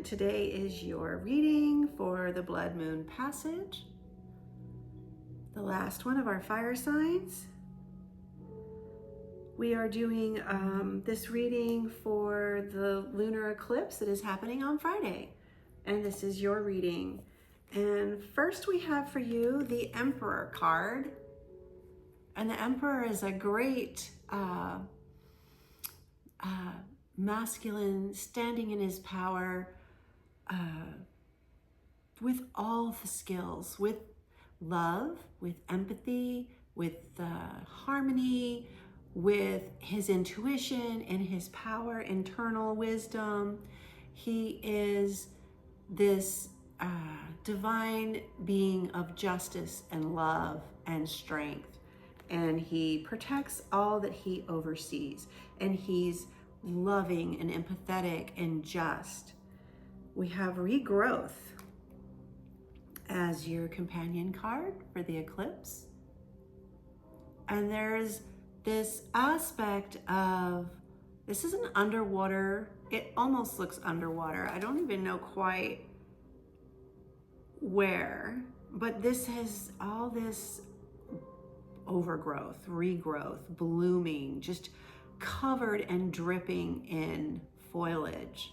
today is your reading for the Blood Moon passage, the last one of our fire signs. We are doing this reading for the lunar eclipse that is happening on Friday, and this is your reading. And first we have for you the Emperor card, and the Emperor is a great masculine, standing in his power, with all the skills, with love, with empathy, with harmony, with his intuition and his power, internal wisdom. He is this divine being of justice and love and strength, and he protects all that he oversees, and he's loving and empathetic and just. We have regrowth as your companion card for the eclipse. And there's this aspect of, this is an underwater, it almost looks underwater. I don't even know quite where, but this has all this overgrowth, regrowth, blooming, just covered and dripping in foliage,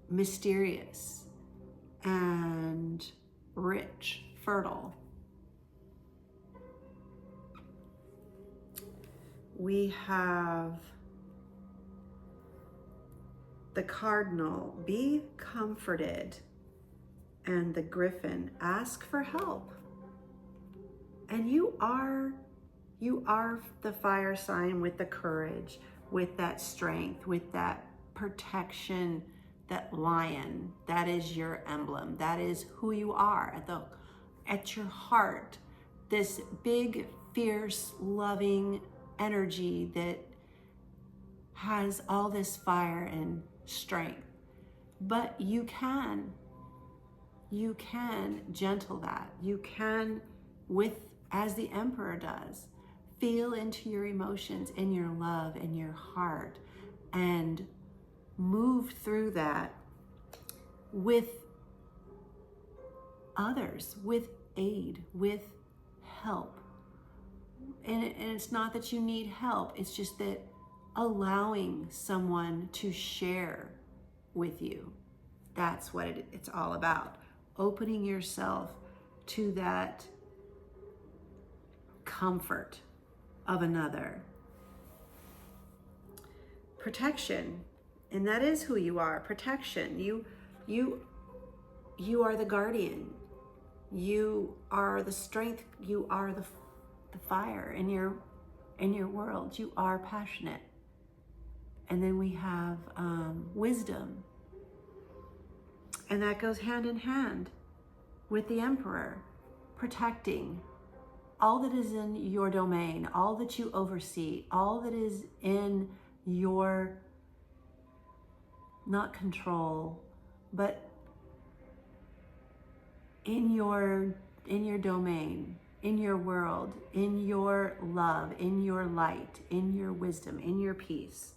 mysterious and rich, fertile. We have the Cardinal, be comforted, and the Griffin, ask for help. And you are the fire sign with the courage, with that strength, with that protection, that lion. That is your emblem. That is who you are at your heart. This big, fierce, loving energy that has all this fire and strength. But you can gentle that. You can, as the Emperor does, feel into your emotions and your love and your heart and move through that with others, with aid, with help. And it's not that you need help, it's just that allowing someone to share with you. That's what it's all about. Opening yourself to that comfort of another. Protection, and that is who you are. Protection. You are the guardian. You are the strength. You are the fire in your world. You are passionate. And then we have wisdom, and that goes hand in hand with the Emperor, protecting all that is in your domain, all that you oversee, all that is in your, not control, but in your domain, in your world, in your love, in your light, in your wisdom, in your peace.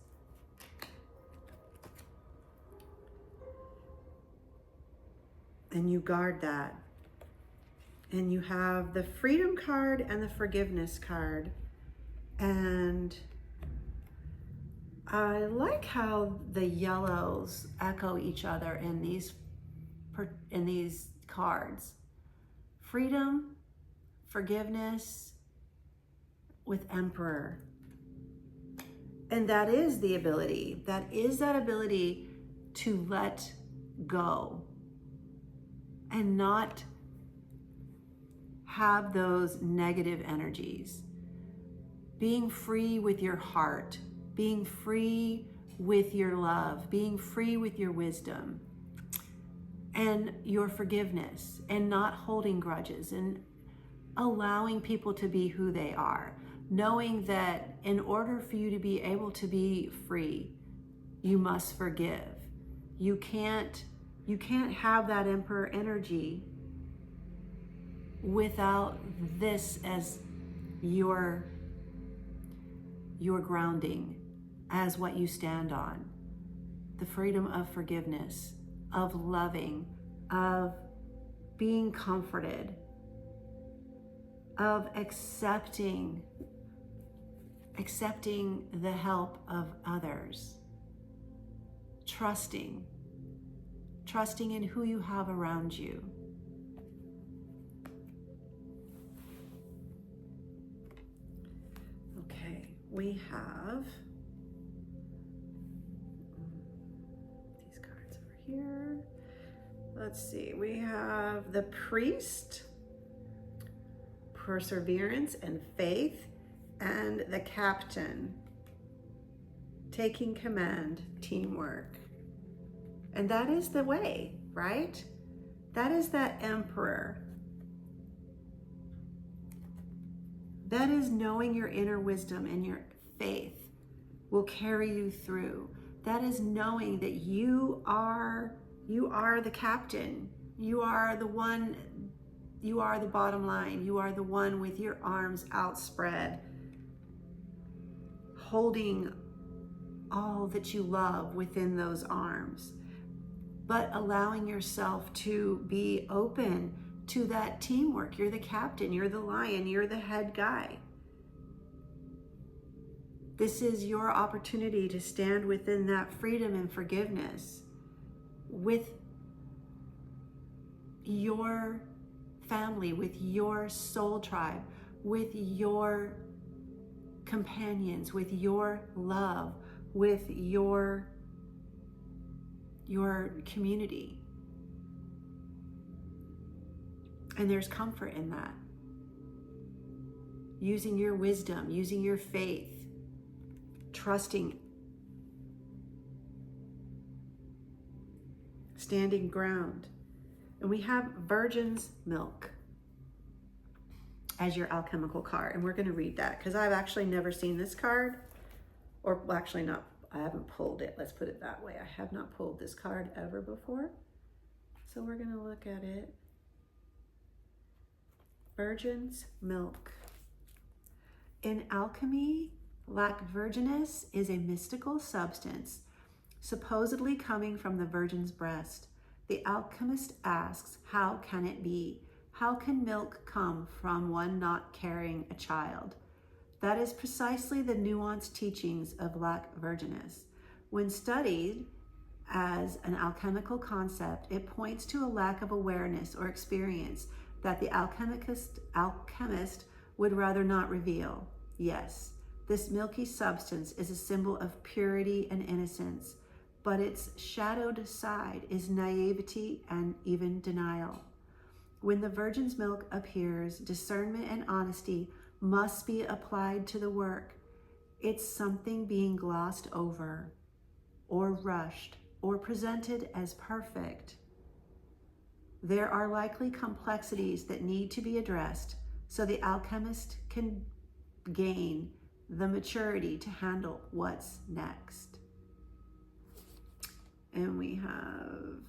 And you guard that. And you have the Freedom card and the Forgiveness card. And I like how the yellows echo each other in these cards. Freedom, forgiveness with Emperor. And that is the ability. That is that ability to let go and not have those negative energies. Being free with your heart, being free with your love, being free with your wisdom and your forgiveness, and not holding grudges, and allowing people to be who they are, knowing that in order for you to be able to be free, you must forgive. You can't have that Emperor energy without this as your grounding, as what you stand on. the freedom of forgiveness, of loving, of being comforted, of accepting the help of others, trusting in who you have around you. Okay, we have these cards over here. Let's see, we have the priest, perseverance and faith, and the captain, taking command, teamwork. And that is the way, right? That is that emperor. That is knowing your inner wisdom and your faith will carry you through. That is knowing that you are the captain. You are the one, you are the bottom line. You are the one with your arms outspread, holding all that you love within those arms, but allowing yourself to be open to that teamwork. You're the captain, you're the lion, you're the head guy. This is your opportunity to stand within that freedom and forgiveness with your family, with your soul tribe, with your companions, with your love, with your community. And there's comfort in that. Using your wisdom, using your faith, trusting, standing ground. And we have Virgin's Milk as your alchemical card. And we're going to read that because I've actually never seen this card, or actually not, I haven't pulled it. Let's put it that way. I have not pulled this card ever before. So we're going to look at it. Virgin's Milk. In alchemy, lac virginis is a mystical substance supposedly coming from the virgin's breast. The alchemist asks, how can it be? How can milk come from one not carrying a child? That is precisely the nuanced teachings of lac virginis. When studied as an alchemical concept, it points to a lack of awareness or experience that the alchemist would rather not reveal. Yes, this milky substance is a symbol of purity and innocence, but its shadowed side is naivety and even denial. When the virgin's milk appears, discernment and honesty must be applied to the work. It's something being glossed over, or rushed, or presented as perfect. There are likely complexities that need to be addressed so the alchemist can gain the maturity to handle what's next. And we have,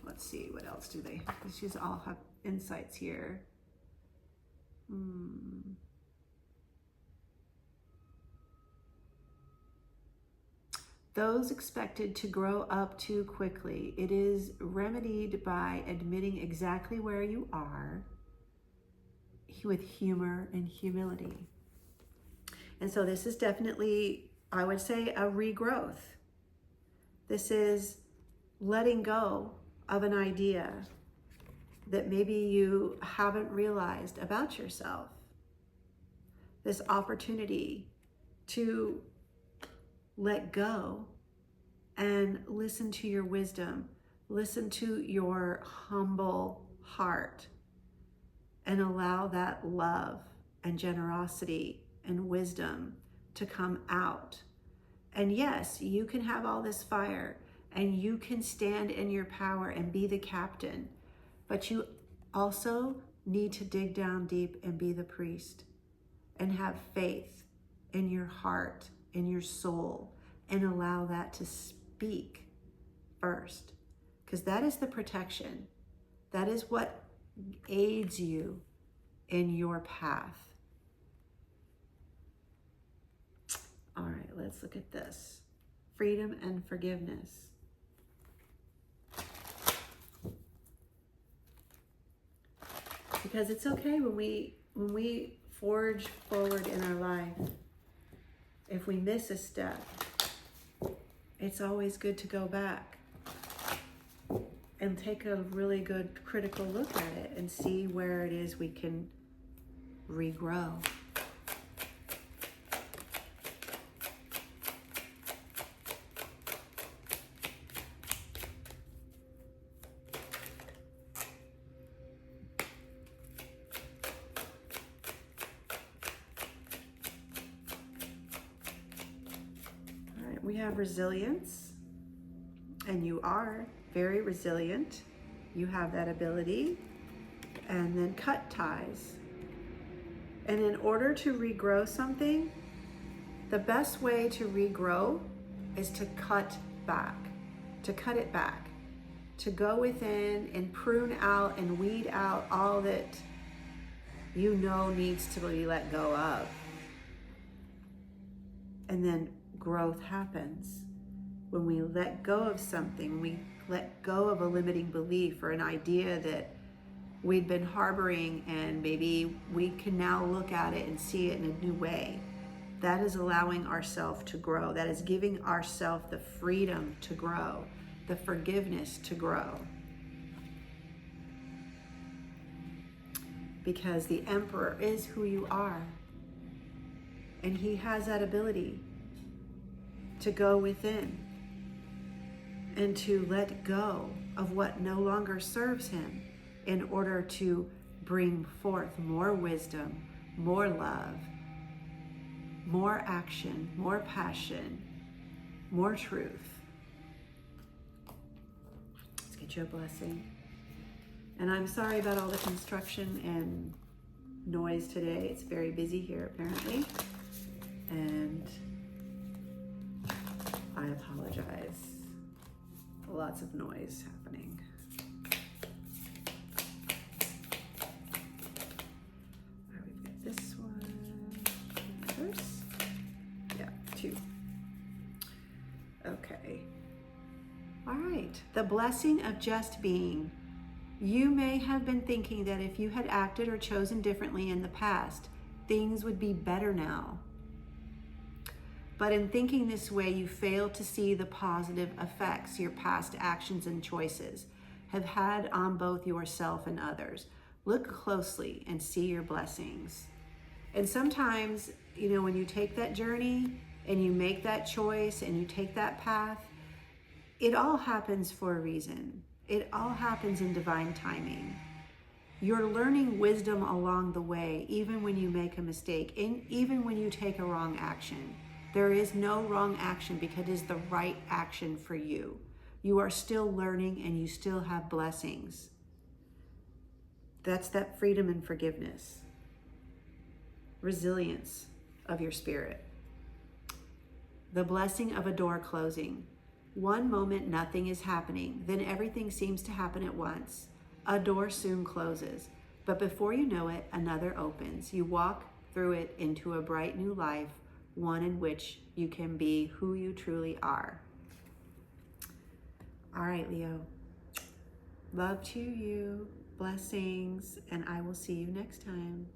let's see, what else do they have? These all have insights here. Those expected to grow up too quickly. It is remedied by admitting exactly where you are with humor and humility. And so this is definitely, I would say, a regrowth. This is letting go of an idea that maybe you haven't realized about yourself. This opportunity to let go and listen to your wisdom, listen to your humble heart, and allow that love and generosity and wisdom to come out. And yes, you can have all this fire and you can stand in your power and be the captain, but you also need to dig down deep and be the priest and have faith in your heart, in your soul, and allow that to speak first, because that is the protection. That is what aids you in your path. All right, let's look at this. freedom and forgiveness. Because it's okay when we forge forward in our life, if we miss a step, it's always good to go back and take a really good critical look at it and see where it is we can regrow. All right, we have resilience, and you are very resilient. You have that ability. And then cut ties. And in order to regrow something, the best way to regrow is to cut back, to cut it back, to go within and prune out and weed out all that you know needs to be let go of. And then growth happens. When we let go of something, we let go of a limiting belief or an idea that we'd been harboring, and maybe we can now look at it and see it in a new way. That is allowing ourselves to grow. That is giving ourselves the freedom to grow, the forgiveness to grow. Because the Emperor is who you are. And he has that ability to go within and to let go of what no longer serves him in order to bring forth more wisdom, more love, more action, more passion, more truth. Let's get you a blessing. And I'm sorry about all the construction and noise today. It's very busy here apparently. And I apologize. Lots of noise happening. All right, we've got this one. Others? Yeah, 2. Okay. All right. The blessing of just being. You may have been thinking that if you had acted or chosen differently in the past, things would be better now. But in thinking this way, you fail to see the positive effects your past actions and choices have had on both yourself and others. Look closely and see your blessings. And sometimes, when you take that journey and you make that choice and you take that path, it all happens for a reason. It all happens in divine timing. You're learning wisdom along the way, even when you make a mistake, and even when you take a wrong action. There is no wrong action because it is the right action for you. You are still learning and you still have blessings. That's that freedom and forgiveness. Resilience of your spirit. The blessing of a door closing. One moment nothing is happening, then everything seems to happen at once. A door soon closes, but before you know it, another opens. You walk through it into a bright new life, one in which you can be who you truly are. All right, Leo. Love to you, blessings, and I will see you next time.